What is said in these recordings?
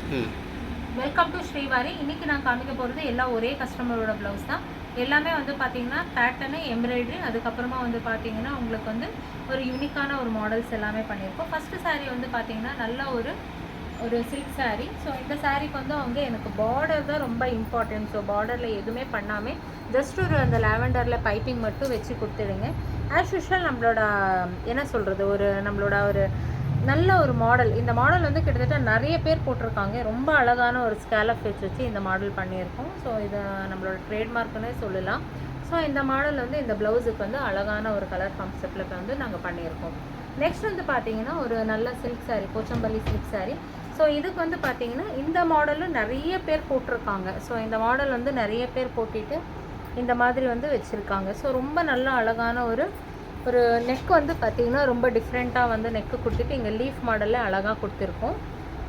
Welcome to Srivari. இன்றைக்கி நான் காமிக்க போகிறது எல்லாம் ஒரே கஸ்டமரோட ப்ளவுஸ் தான். எல்லாமே வந்து பார்த்திங்கன்னா பேட்டர்னு, எம்ப்ராய்டரி, அதுக்கப்புறமா வந்து பார்த்திங்கன்னா உங்களுக்கு வந்து ஒரு யூனிக்கான ஒரு மாடல்ஸ் எல்லாமே பண்ணியிருக்கோம். ஃபஸ்ட்டு சாரீ வந்து பார்த்திங்கன்னா நல்ல ஒரு சில்க் சாரீ. ஸோ இந்த சாரீக்கு வந்து அவங்க எனக்கு பார்டர் தான் ரொம்ப இம்பார்ட்டன்ட். ஸோ பார்டரில் எதுவுமே பண்ணாமல் ஜஸ்ட் ஒரு அந்த லாவெண்டரில் பைப்பிங் மட்டும் வச்சு கொடுத்துடுங்க. ஆஸ் யூஷுவல் நம்மளோட என்ன சொல்கிறது, நம்மளோட ஒரு நல்ல ஒரு மாடல். இந்த மாடல் வந்து கிட்டத்தட்ட நிறைய பேர் போட்டிருக்காங்க. ரொம்ப அழகான ஒரு ஸ்கேலப் வச்சு இந்த மாடல் பண்ணியிருக்கோம். ஸோ இதை நம்மளோட ட்ரேட்மார்க்குன்னே சொல்லலாம். ஸோ இந்த மாடல் வந்து இந்த ப்ளவுஸுக்கு வந்து அழகான ஒரு கலர் கான்செப்டில் வந்து நாங்கள் பண்ணியிருக்கோம். நெக்ஸ்ட் வந்து பார்த்திங்கன்னா ஒரு நல்ல silk sari, Pochampalli silk sari. So இதுக்கு வந்து பார்த்திங்கன்னா இந்த மாடலும் நிறைய பேர் போட்டிருக்காங்க. ஸோ இந்த மாடல் வந்து நிறைய பேர் போட்டிட்டு இந்த மாதிரி வந்து வச்சுருக்காங்க. ஸோ ரொம்ப நல்ல அழகான ஒரு நெக் வந்து பார்த்திங்கன்னா ரொம்ப டிஃப்ரெண்ட்டாக வந்து நெக்கு கொடுத்துட்டு இங்கே லீஃப் மாடலில் அழகாக கொடுத்துருக்கோம்.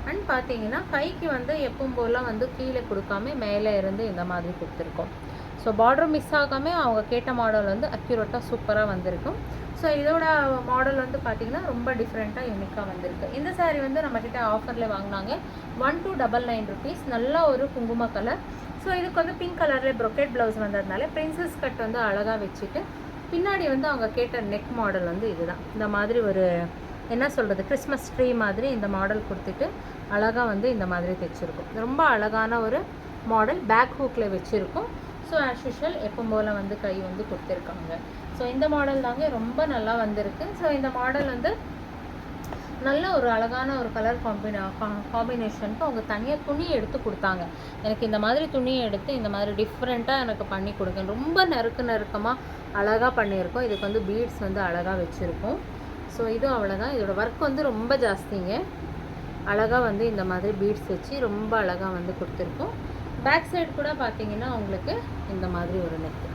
அண்ட் பார்த்திங்கன்னா கைக்கு வந்து எப்பவும் போல் வந்து கீழே கொடுக்காம மேலே இருந்து இந்த மாதிரி கொடுத்துருக்கோம். ஸோ பார்டர் மிஸ் ஆகாமல் அவங்க கேட்ட மாடல் வந்து அக்யூரேட்டாக சூப்பராக வந்திருக்கும். ஸோ இதோட மாடல் வந்து பார்த்திங்கன்னா ரொம்ப டிஃப்ரெண்ட்டாக யூனிக்காக வந்திருக்கு. இந்த சாரீ வந்து நம்மக்கிட்ட ஆஃபரில் வாங்கினாங்க 1299 rupees. நல்ல ஒரு குங்கும கலர். ஸோ இதுக்கு வந்து பிங்க் கலரில் ப்ரொக்கெட் ப்ளவுஸ் வந்ததுனால பிரின்சஸ் கட் வந்து அழகாக வச்சுட்டு பின்னாடி வந்து அவங்க கேட்ட நெக் மாடல் வந்து இதுதான். இந்த மாதிரி ஒரு என்ன சொல்கிறது, கிறிஸ்மஸ் ட்ரீ மாதிரி இந்த மாடல் கொடுத்துட்டு அழகாக வந்து இந்த மாதிரி தைச்சிருக்கும். ரொம்ப அழகான ஒரு மாடல். பேக் ஹூக்கில் வச்சுருக்கோம். ஸோ ஆஸ் யூஷுவல் எப்பவும் போல் வந்து கை வந்து கொடுத்துருக்காங்க. ஸோ இந்த மாடல் தாங்க ரொம்ப நல்லா வந்திருக்கு. ஸோ இந்த மாடல் வந்து நல்ல ஒரு அழகான ஒரு கலர் காம்பினேஷனுக்கு அவங்க தனியாக துணி எடுத்து கொடுத்தாங்க. எனக்கு இந்த மாதிரி துணியை எடுத்து இந்த மாதிரி டிஃப்ரெண்ட்டாக எனக்கு பண்ணி கொடுங்க. ரொம்ப நெருக்கமாக அழகாக பண்ணியிருக்கோம். இதுக்கு வந்து பீட்ஸ் வந்து அழகாக வச்சுருக்கோம். ஸோ இதுவும் அவ்வளோதான். இதோட ஒர்க் வந்து ரொம்ப ஜாஸ்திங்க. அழகாக வந்து இந்த மாதிரி பீட்ஸ் வச்சு ரொம்ப அழகாக வந்து கொடுத்துருக்கோம். பேக் சைடு கூட பார்த்திங்கன்னா உங்களுக்கு இந்த மாதிரி ஒரு நெக்கு.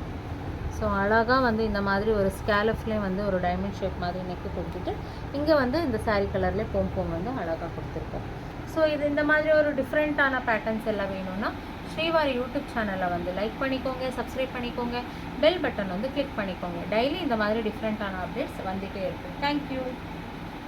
ஸோ அழகாக வந்து இந்த மாதிரி ஒரு ஸ்கேலப்லேயே வந்து ஒரு டைமண்ட் ஷேப் மாதிரி நெக்கு கொடுத்துட்டு இங்கே வந்து இந்த சாரீ கலர்லேயே போம் வந்து அழகாக கொடுத்துருக்கோம். ஸோ இது இந்த மாதிரி ஒரு டிஃப்ரெண்ட்டான பேட்டர்ன்ஸ் எல்லாம் வேணும்னா ஸ்ரீவாரி யூடியூப் சேனலை வந்து லைக் பண்ணிக்கோங்க, சப்ஸ்கிரைப் பண்ணிக்கோங்க, பெல் பட்டன் வந்து கிளிக் பண்ணிக்கோங்க. டெய்லி இந்த மாதிரி டிஃப்ரெண்ட்டான அப்டேட்ஸ் வந்துகிட்டே இருக்கும். தேங்க்யூ.